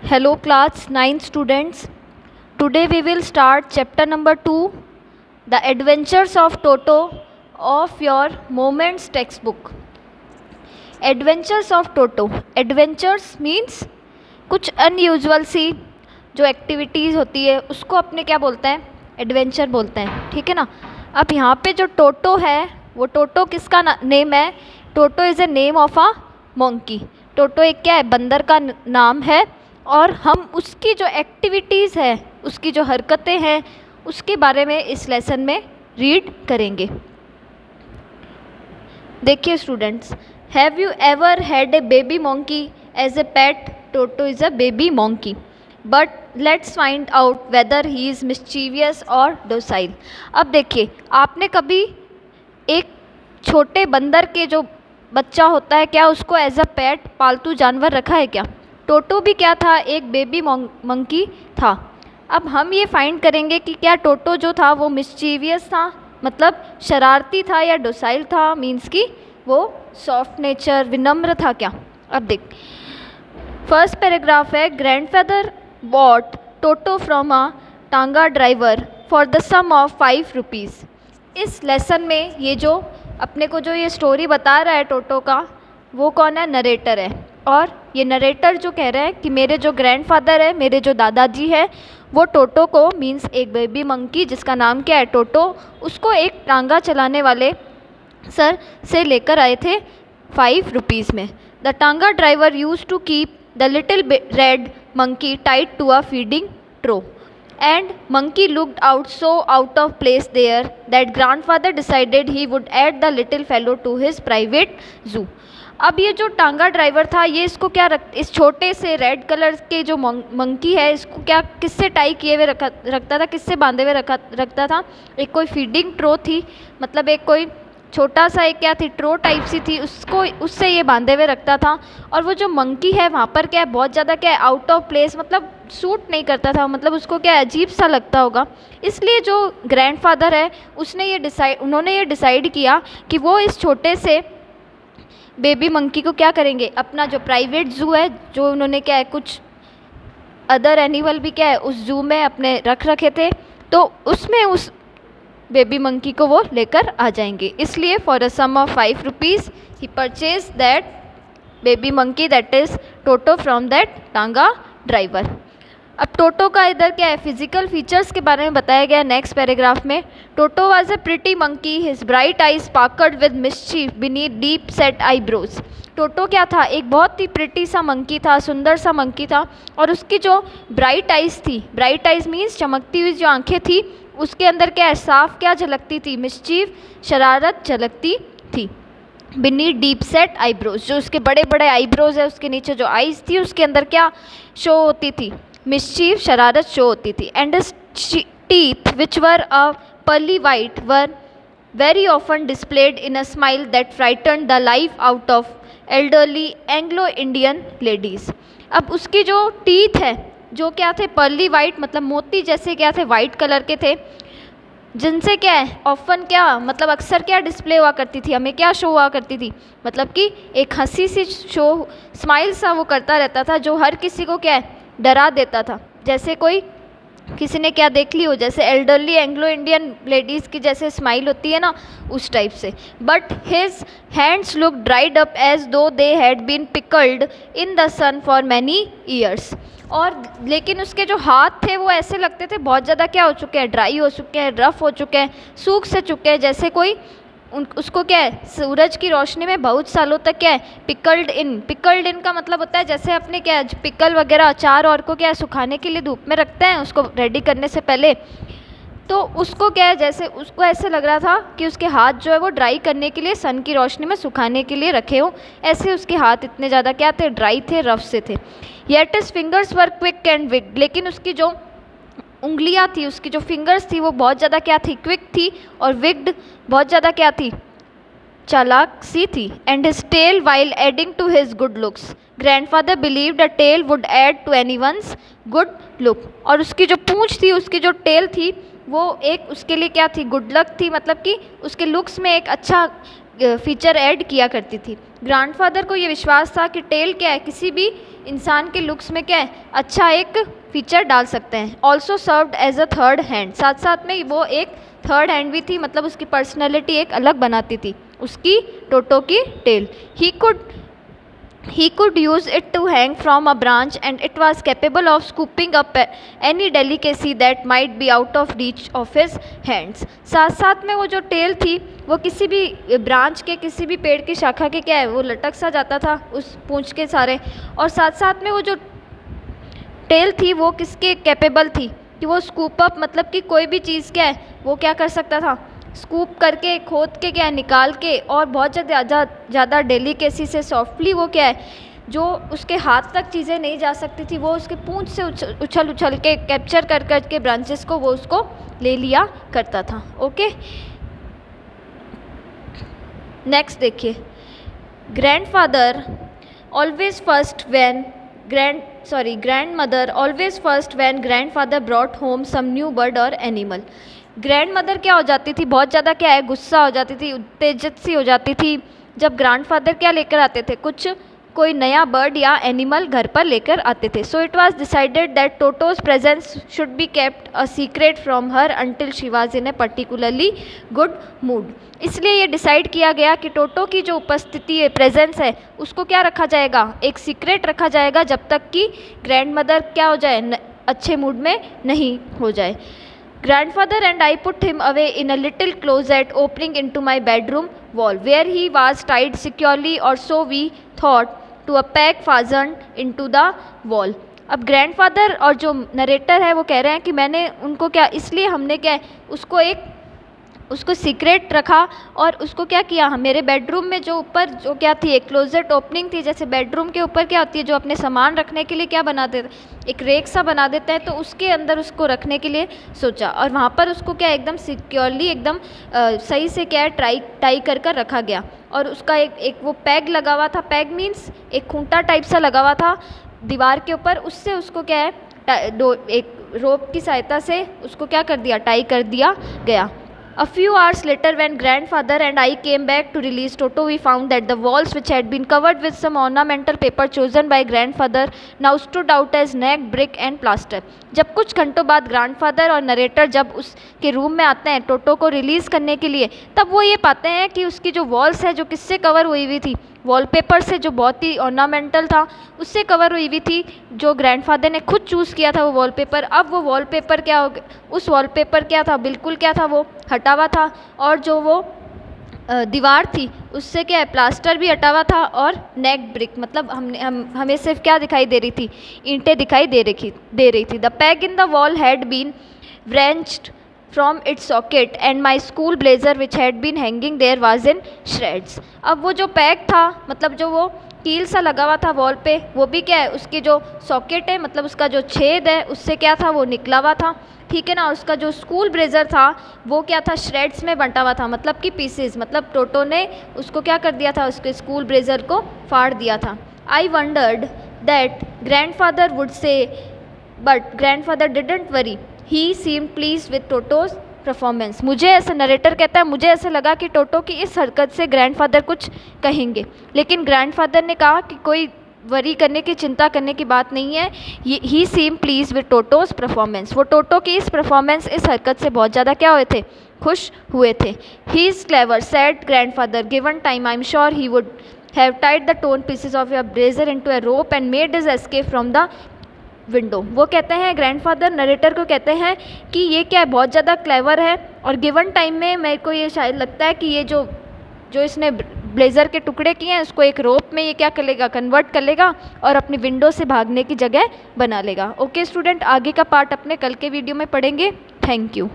Hello class 9 students. Today we will start chapter number 2, The Adventures of Toto of your Moments textbook. Adventures of Toto. Adventures means कुछ unusual सी जो activities होती है उसको अपने क्या बोलते हैं, एडवेंचर बोलते हैं, ठीक है ना। अब यहाँ पे जो टोटो है वो टोटो किसका नेम है? Toto is a name of a monkey. Toto एक क्या है, बंदर का नाम है। और हम उसकी जो एक्टिविटीज़ है, उसकी जो हरकतें हैं, उसके बारे में इस लेसन में रीड करेंगे। देखिए students, have you ever had a baby monkey as a pet? Toto is a baby monkey, but let's find out whether he is mischievous और डोसाइल। अब देखिए, आपने कभी एक छोटे बंदर के जो बच्चा होता है, क्या उसको एज अ पेट पालतू जानवर रखा है क्या? टोटो भी क्या था, एक बेबी मंकी था। अब हम ये फाइंड करेंगे कि क्या टोटो जो था वो मिस्चीवियस था, मतलब शरारती था, या डोसाइल था, मीन्स कि वो सॉफ्ट नेचर विनम्र था क्या? अब देख, फर्स्ट पैराग्राफ है, grandfather bought Toto from a tonga driver for the sum of 5 rupees. इस लेसन में ये जो अपने को जो ये स्टोरी बता रहा है टोटो का, वो कौन है? नरेटर है। और ये नरेटर जो कह रहे हैं कि मेरे जो ग्रैंडफादर है, मेरे जो दादाजी है, वो टोटो को, मीन्स एक बेबी मंकी जिसका नाम क्या है टोटो, उसको एक टांगा चलाने वाले सर से लेकर आए थे 5 रुपीज़ में। The tonga driver used to keep the little red monkey tied to a feeding trough, and monkey looked out so out of place there that grandfather decided he would add the little fellow to his private zoo. अब ये जो टांगा driver था, ये इसको क्या इस छोटे से रेड कलर के जो मंकी है, इसको क्या किससे टाई किए हुए रखता था, किससे बांधे हुए रखता था? एक कोई फीडिंग ट्रो थी, मतलब एक कोई छोटा सा एक क्या थी, ट्रो टाइप सी थी, उसको उससे ये बांधे हुए रखता था। और वो जो मंकी है वहाँ पर क्या है, बहुत ज़्यादा क्या है, आउट ऑफ प्लेस, मतलब सूट नहीं करता था, मतलब उसको क्या अजीब सा लगता होगा। इसलिए जो ग्रैंडफादर है उन्होंने ये डिसाइड किया कि वो इस छोटे से बेबी मंकी को क्या करेंगे, अपना जो प्राइवेट ज़ू है, जो उन्होंने क्या है कुछ अदर एनिमल भी क्या है उस ज़ू में अपने रखे थे, तो उसमें उस बेबी मंकी को वो लेकर आ जाएंगे। इसलिए for a sum of 5 rupees ही purchase that baby monkey, that is Toto from that tonga driver. अब टोटो का इधर क्या है, फिजिकल फीचर्स के बारे में बताया गया नेक्स्ट पैराग्राफ में। Toto was a pretty monkey, his bright eyes sparkled with mischief beneath deep set eyebrows. Toto क्या था, एक बहुत ही प्रिटी सा मंकी था, सुंदर सा मंकी था, और उसकी जो ब्राइट आइज़ थी, ब्राइट आइज़ मीन्स चमकती हुई जो आंखें थी, उसके अंदर क्या है, साफ क्या झलकती थी, मिस्चीफ शरारत झलकती थी। बीनीथ डीप सेट आईब्रोज, जो उसके बड़े बड़े आईब्रोज है, उसके नीचे जो आइज़ थी, उसके अंदर क्या शो होती थी, मिस्चीफ शरारत शो होती थी। And teeth which were a pearly white were very often displayed in a smile that frighten the life out of elderly Anglo Indian ladies. अब उसकी जो टीथ है, जो क्या थे, पर्ली वाइट, मतलब मोती जैसे क्या थे, वाइट कलर के थे, जिनसे क्या है ऑफन क्या, मतलब अक्सर क्या डिस्प्ले हुआ करती थी, हमें क्या शो हुआ करती थी, मतलब कि एक हंसी सी शो, स्माइल सा वो करता रहता था, जो हर किसी को क्या है डरा देता था। जैसे कोई किसी ने क्या देख ली हो, जैसे एल्डरली एंग्लो इंडियन लेडीज़ की जैसे स्माइल होती है ना, उस टाइप से। But his hands looked dried up as though they had been pickled in the sun for many years. और लेकिन उसके जो हाथ थे वो ऐसे लगते थे बहुत ज़्यादा क्या हो चुके हैं, ड्राई हो चुके हैं, रफ़ हो चुके हैं, सूख से चुके हैं, जैसे कोई उसको क्या है सूरज की रोशनी में बहुत सालों तक क्या है पिकल्ड इन का मतलब होता है जैसे अपने क्या है पिकल वगैरह अचार और को क्या है सुखाने के लिए धूप में रखते हैं उसको रेडी करने से पहले, तो उसको क्या है जैसे उसको ऐसे लग रहा था कि उसके हाथ जो है वो ड्राई करने के लिए सन की रोशनी में सुखाने के लिए रखे हो, ऐसे उसके हाथ इतने ज़्यादा क्या थे, ड्राई थे, रफ से थे। Yet his fingers were quick and wicked, लेकिन उसकी जो उंगलियां थी, उसकी जो फिंगर्स थी, वो बहुत ज़्यादा क्या थी, क्विक थी, और विक्ड बहुत ज़्यादा क्या थी, चालाक सी थी। And his tail while adding to his good looks, grandfather believed a tail would add to anyone's good look. और उसकी जो पूंछ थी, उसकी जो टेल थी, वो एक उसके लिए क्या थी, गुड लक थी, मतलब कि उसके लुक्स में एक अच्छा फीचर ऐड किया करती थी। ग्रैंडफादर को ये विश्वास था कि टेल क्या है, किसी भी इंसान के लुक्स में क्या है, अच्छा एक फीचर डाल सकते हैं। Also served as a third hand, साथ साथ में वो एक थर्ड हैंड भी थी, मतलब उसकी पर्सनैलिटी एक अलग बनाती थी उसकी टोटो की tell. He could use it to hang from a branch and it was capable of scooping up any delicacy that might be out of reach of his hands। साथ साथ में वो जो टेल थी वो किसी भी ब्रांच के, किसी भी पेड़ की शाखा के क्या है, वो लटक सा जाता था उस पूंछ के सारे। और साथ साथ में वो जो टेल थी वो किसके कैपेबल थी कि वो स्कूप अप, मतलब कि कोई भी चीज़ क्या है वो क्या कर सकता था, स्कूप करके, खोद के, क्या निकाल के, और बहुत ज़्यादा डेलिकेसी से सॉफ्टली वो क्या है, जो उसके हाथ तक चीज़ें नहीं जा सकती थी वो उसके पूंछ से उछल के कैप्चर कर के ब्रांचेस को वो उसको ले लिया करता था। ओके, नेक्स्ट देखिए, grandmother always first when grandfather brought home some new bird और एनिमल। ग्रैंड मदर क्या हो जाती थी, बहुत ज़्यादा क्या है, गुस्सा हो जाती थी, उत्तेजित सी हो जाती थी जब ग्रैंडफादर क्या लेकर आते थे, कोई नया बर्ड या एनिमल घर पर लेकर आते थे। So it was decided that टोटोज presence should be kept a secret from her until she was in A particularly good mood. इसलिए ये डिसाइड किया गया कि टोटो की जो उपस्थिति है, प्रेजेंस है, उसको क्या रखा जाएगा, एक सीक्रेट रखा जाएगा जब तक कि ग्रैंड मदर क्या हो जाए, अच्छे मूड में नहीं हो जाए। Grandfather and I put him away in a little closet opening into my bedroom wall, where he was tied securely, or so we thought, to a peg fastened into the wall। अब grandfather और जो narrator है वो कह रहे हैं कि मैंने उनको क्या, इसलिए हमने क्या उसको सीक्रेट रखा और उसको क्या किया, मेरे बेडरूम में जो ऊपर जो क्या थी, एक क्लोजेट ओपनिंग थी, जैसे बेडरूम के ऊपर क्या होती है, जो अपने सामान रखने के लिए क्या बना देते, एक रेक सा बना देते हैं, तो उसके अंदर उसको रखने के लिए सोचा, और वहाँ पर उसको क्या एकदम सिक्योरली, एकदम सही से क्या है, टाई कर रखा गया। और उसका एक वो पैग लगा हुआ था, पैग मीन्स एक खूंटा टाइप सा लगा हुआ था दीवार के ऊपर, उससे उसको क्या है, एक रोप की सहायता से उसको क्या कर दिया, टाई कर दिया गया। A few hours later, when grandfather and I came back to release Toto, we found that the walls, which had been covered with some ornamental paper chosen by grandfather, now stood out as nagged brick and plaster। जब कुछ घंटों बाद grandfather और narrator जब उसके room में आते हैं टोटो को रिलीज़ करने के लिए, तब वो ये पाते हैं कि उसकी जो वॉल्स है, जो किससे कवर हुई हुई थी, वॉलपेपर से, जो बहुत ही ऑर्नामेंटल था, उससे कवर हुई हुई थी, जो ग्रैंडफादर ने खुद चूज़ किया था वो वॉलपेपर। अब वो वॉलपेपर क्या हो, उस वॉलपेपर क्या था, बिल्कुल क्या था, वो हटा हुआ था, और जो वो दीवार थी उससे क्या है, प्लास्टर भी हटा हुआ था, और नेक ब्रिक, मतलब हमें सिर्फ क्या दिखाई दे रही थी, ईंटें दिखाई दे रही थी। The peg in the wall had been wrenched from its socket and my school blazer which had been hanging there was in shreds। अब वो जो पैग था, मतलब जो वो कील सा लगा हुआ था वॉल पे, वो भी क्या है, उसकी जो सॉकेट है, मतलब उसका जो छेद है, उससे क्या था, वो निकला हुआ था, ठीक है ना। उसका जो स्कूल ब्लेजर था वो क्या था, श्रेड्स में बंटा हुआ था, मतलब कि पीसेस, मतलब टोटो ने उसको क्या कर दिया था, उसके स्कूल ब्लेजर को फाड़ दिया था। आई wandered that grandfather would say, but grandfather didn't worry, he seemed please with टोटोज performance. मुझे ऐसा, नरेटर कहता है, मुझे ऐसा लगा कि टोटो की इस हरकत से ग्रैंडफादर कुछ कहेंगे, लेकिन ग्रैंडफादर ने कहा कि कोई वरी करने की, चिंता करने की बात नहीं है। ही सीम प्लीज विद टोटोज परफॉर्मेंस, वो टोटो की इस परफॉर्मेंस, इस हरकत से बहुत ज़्यादा क्या हुए थे, खुश हुए थे। He is clever said grandfather, given time I am sure he would have tied the tone pieces of your blazer into a rope and made his escape from the window. वो कहते हैं, ग्रैंडफादर नरेटर को कहते हैं कि ये क्या है, बहुत ज़्यादा क्लेवर है, और गिवन टाइम में मेरे को ये शायद लगता है कि ये जो इसने ब्लेज़र के टुकड़े किए हैं, उसको एक रोप में ये क्या कर लेगा, कन्वर्ट कर लेगा, और अपनी विंडो से भागने की जगह बना लेगा। ओके स्टूडेंट, आगे का पार्ट अपने कल के वीडियो में पढ़ेंगे। Thank you.